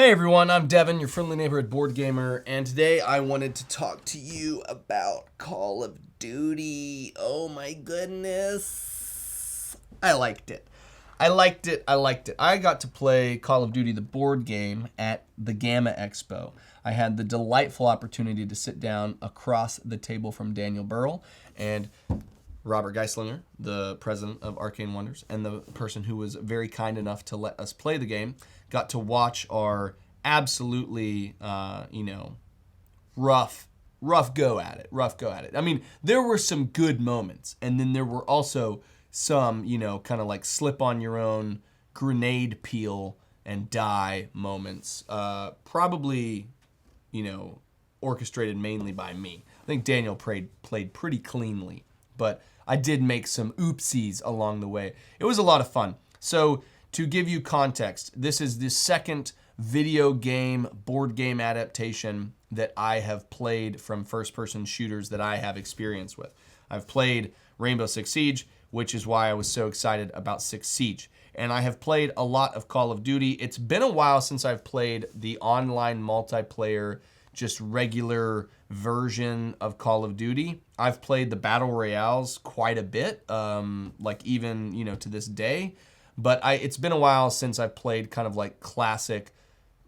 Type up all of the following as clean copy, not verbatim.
Hey everyone, I'm Devin, your friendly neighborhood board gamer, and today I wanted to talk to you about Call of Duty. Oh my goodness. I liked it. I got to play Call of Duty, the board game, at the Gamma Expo. I had the delightful opportunity to sit down across the table from Daniel Burrell and Robert Geislinger, the president of Arcane Wonders, and the person who was very kind enough to let us play the game, got to watch our absolutely, rough go at it. I mean, there were some good moments, and then there were also some, kind of like slip on your own, grenade peel and die moments. Probably, orchestrated mainly by me. I think Daniel played pretty cleanly, but I did make some oopsies along the way. It was a lot of fun. So to give you context, this is the second video game, board game adaptation that I have played from first-person shooters that I have experience with. I've played Rainbow Six Siege, which is why I was so excited about Six Siege. And I have played a lot of Call of Duty. It's been a while since I've played the online multiplayer, just regular version of Call of Duty. I've played the Battle Royales quite a bit, even, to this day. But it's been a while since I've played kind of like classic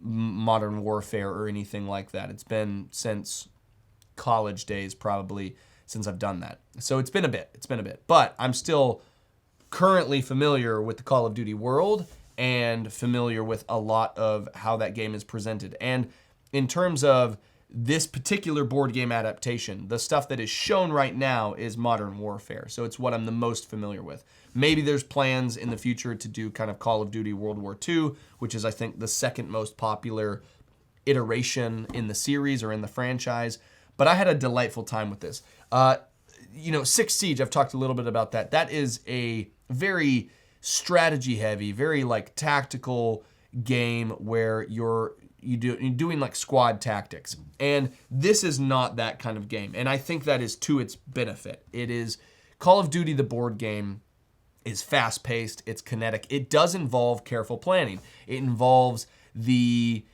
Modern Warfare or anything like that. It's been since college days probably since I've done that. So it's been a bit. But I'm still currently familiar with the Call of Duty world and familiar with a lot of how that game is presented. And in terms of this particular board game adaptation, the stuff that is shown right now is Modern Warfare. So it's what I'm the most familiar with. Maybe there's plans in the future to do kind of Call of Duty World War II, which is, I think, the second most popular iteration in the series or in the franchise. But I had a delightful time with this. Six Siege, I've talked a little bit about that. That is a very strategy heavy, very like tactical game where you're doing like squad tactics. And this is not that kind of game. And I think that is to its benefit. It is Call of Duty, the board game, is fast-paced, it's kinetic. It does involve careful planning. It involves the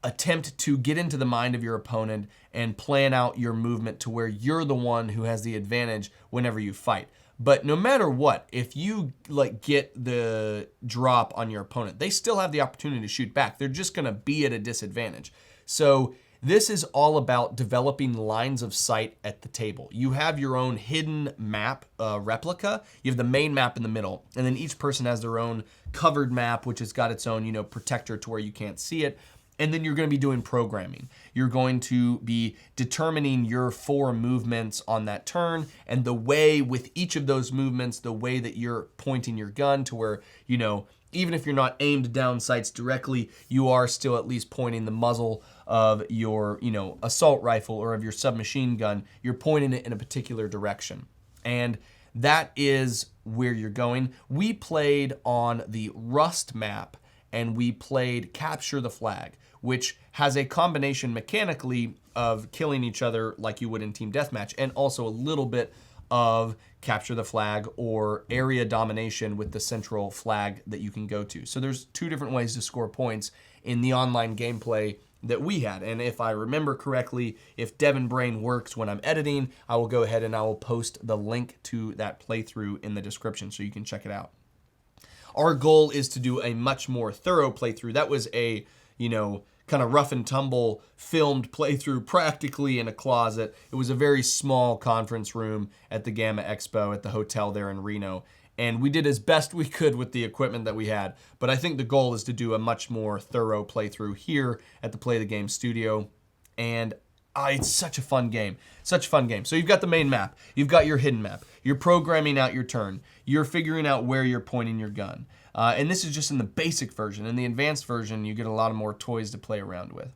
attempt to get into the mind of your opponent and plan out your movement to where you're the one who has the advantage whenever you fight. But no matter what, if you get the drop on your opponent, they still have the opportunity to shoot back. They're just going to be at a disadvantage. So this is all about developing lines of sight at the table. You have your own hidden map replica. You have the main map in the middle, and then each person has their own covered map, which has got its own, protector to where you can't see it. And then you're going to be doing programming. You're going to be determining your 4 movements on that turn, and the way with each of those movements, the way that you're pointing your gun to where, even if you're not aimed down sights directly, you are still at least pointing the muzzle of your, assault rifle or of your submachine gun. You're pointing it in a particular direction. And that is where you're going. We played on the Rust map, and we played Capture the Flag, which has a combination mechanically of killing each other like you would in Team Deathmatch, and also a little bit of Capture the Flag or area domination with the central flag that you can go to. So there's 2 different ways to score points in the online gameplay that we had. And if I remember correctly, if Devin Brain works when I'm editing, I will go ahead and I will post the link to that playthrough in the description so you can check it out. Our goal is to do a much more thorough playthrough. That was a, kind of rough and tumble filmed playthrough practically in a closet. It was a very small conference room at the Gamma Expo at the hotel there in Reno. And we did as best we could with the equipment that we had. But I think the goal is to do a much more thorough playthrough here at the Play the Game studio. And it's such a fun game. Such a fun game. So you've got the main map. You've got your hidden map. You're programming out your turn. You're figuring out where you're pointing your gun. And this is just in the basic version. In the advanced version, you get a lot of more toys to play around with.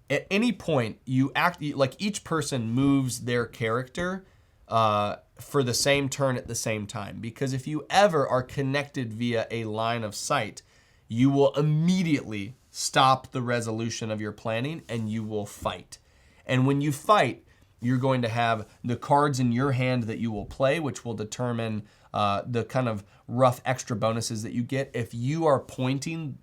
At any point, you act like each person moves their character for the same turn at the same time. Because if you ever are connected via a line of sight, you will immediately stop the resolution of your planning and you will fight. And when you fight, you're going to have the cards in your hand that you will play, which will determine the kind of rough extra bonuses that you get. If you are pointing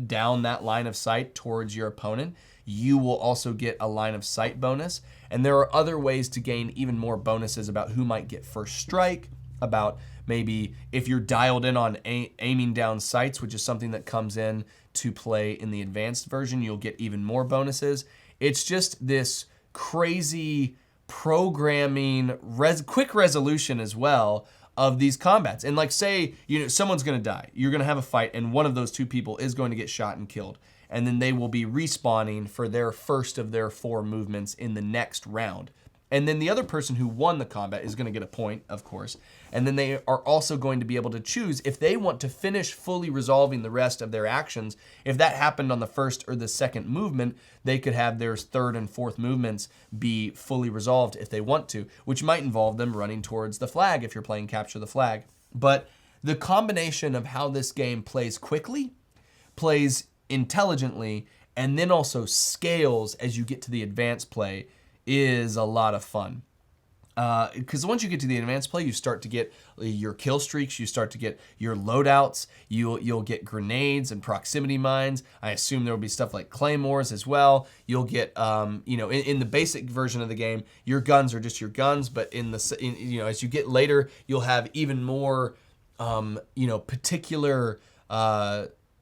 down that line of sight towards your opponent, you will also get a line of sight bonus. And there are other ways to gain even more bonuses about who might get first strike, about maybe if you're dialed in on aiming down sights, which is something that comes in to play in the advanced version, you'll get even more bonuses. It's just this crazy programming, quick resolution as well of these combats. And like, say, someone's going to die. You're going to have a fight, and one of those two people is going to get shot and killed. And then they will be respawning for their first of their 4 movements in the next round. And then the other person who won the combat is going to get a point, of course. And then they are also going to be able to choose if they want to finish fully resolving the rest of their actions. If that happened on the first or the second movement, they could have their third and fourth movements be fully resolved if they want to, which might involve them running towards the flag if you're playing Capture the Flag. But the combination of how this game plays quickly, plays intelligently, and then also scales as you get to the advanced play is a lot of fun. Because once you get to the advanced play, you start to get your kill streaks, you start to get your loadouts, you'll get grenades and proximity mines. I assume there will be stuff like claymores as well. You'll get, in the basic version of the game, your guns are just your guns, but as you get later, you'll have even more, particular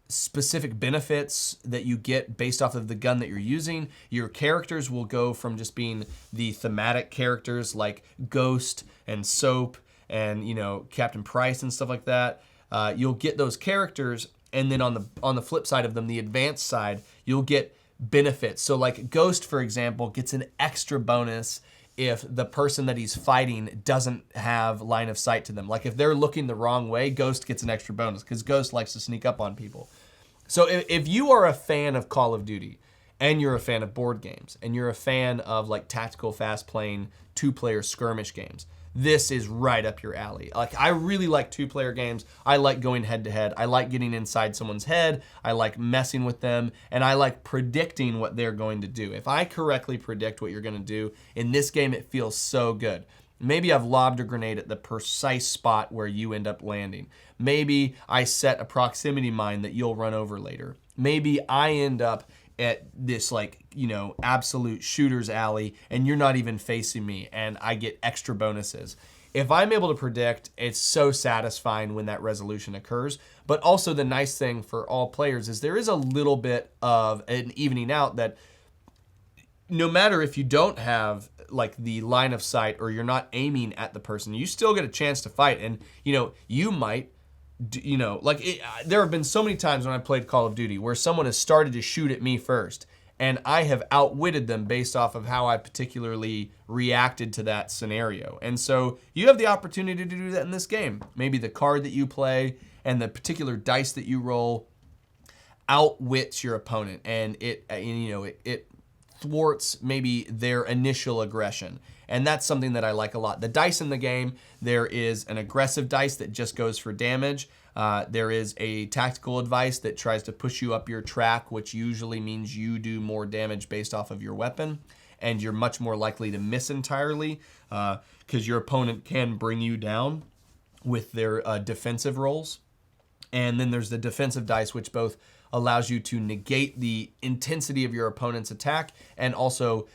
specific benefits that you get based off of the gun that you're using. Your characters will go from just being the thematic characters like Ghost and Soap and Captain Price and stuff like that. You'll get those characters, and then on the flip side of them, the advanced side, you'll get benefits. So like Ghost, for example, gets an extra bonus if the person that he's fighting doesn't have line of sight to them. Like if they're looking the wrong way, Ghost gets an extra bonus because Ghost likes to sneak up on people. So if you are a fan of Call of Duty, and you're a fan of board games, and you're a fan of like tactical, fast-playing, 2-player skirmish games, this is right up your alley. Like, I really like 2-player games. I like going head-to-head. I like getting inside someone's head. I like messing with them, and I like predicting what they're going to do. If I correctly predict what you're going to do, in this game, it feels so good. Maybe I've lobbed a grenade at the precise spot where you end up landing. Maybe I set a proximity mine that you'll run over later. Maybe I end up at this absolute shooter's alley and you're not even facing me and I get extra bonuses. If I'm able to predict, it's so satisfying when that resolution occurs. But also the nice thing for all players is there is a little bit of an evening out that no matter if you don't have like the line of sight or you're not aiming at the person, you still get a chance to fight. And, you might, there have been so many times when I played Call of Duty where someone has started to shoot at me first and I have outwitted them based off of how I particularly reacted to that scenario. And so you have the opportunity to do that in this game. Maybe the card that you play and the particular dice that you roll outwits your opponent, and it thwarts maybe their initial aggression. And that's something that I like a lot. The dice in the game, there is an aggressive dice that just goes for damage. There is a tactical advice that tries to push you up your track, which usually means you do more damage based off of your weapon. And you're much more likely to miss entirely because your opponent can bring you down with their defensive rolls. And then there's the defensive dice, which both allows you to negate the intensity of your opponent's attack and also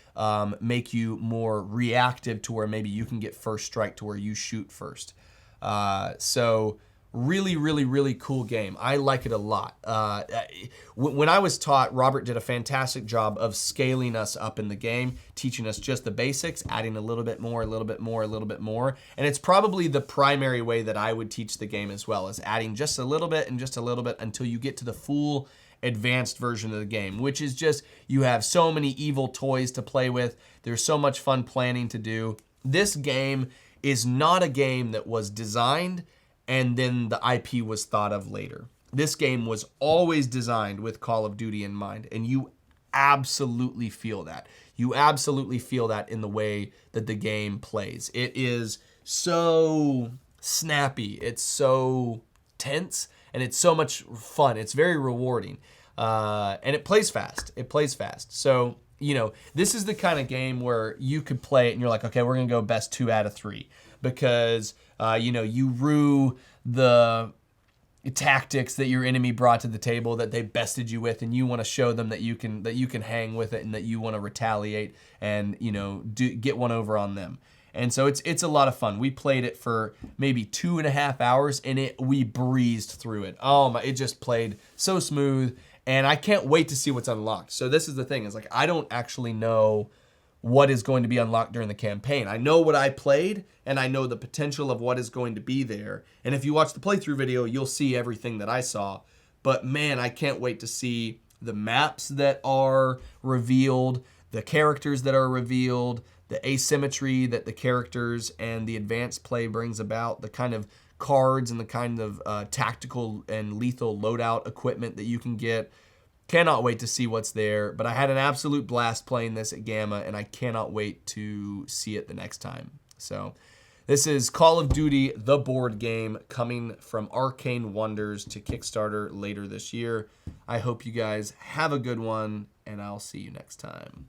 make you more reactive to where maybe you can get first strike to where you shoot first. So really, really, really cool game. I like it a lot. When I was taught, Robert did a fantastic job of scaling us up in the game, teaching us just the basics, adding a little bit more, a little bit more, a little bit more. And it's probably the primary way that I would teach the game as well, is adding just a little bit and just a little bit until you get to the full advanced version of the game, which is just, you have so many evil toys to play with. There's so much fun planning to do. This game is not a game that was designed and then the IP was thought of later. This game was always designed with Call of Duty in mind, and you absolutely feel that. You absolutely feel that in the way that the game plays. It is so snappy, it's so tense, and it's so much fun. It's very rewarding, and it plays fast. It plays fast. So, this is the kind of game where you could play it and you're like, okay, we're gonna go best 2 out of 3 because, you rue the tactics that your enemy brought to the table that they bested you with, and you want to show them that you can hang with it and that you want to retaliate and get one over on them. And so it's a lot of fun. We played it for maybe 2.5 hours, and we breezed through it. Oh my! It just played so smooth, and I can't wait to see what's unlocked. So this is the thing: is like I don't actually know what is going to be unlocked during the campaign. I know what I played, and I know the potential of what is going to be there. And if you watch the playthrough video, you'll see everything that I saw. But man, I can't wait to see the maps that are revealed, the characters that are revealed, the asymmetry that the characters and the advanced play brings about, the kind of cards and the kind of tactical and lethal loadout equipment that you can get. Cannot wait to see what's there, but I had an absolute blast playing this at Gamma, and I cannot wait to see it the next time. So this is Call of Duty, the board game, coming from Arcane Wonders to Kickstarter later this year. I hope you guys have a good one, and I'll see you next time.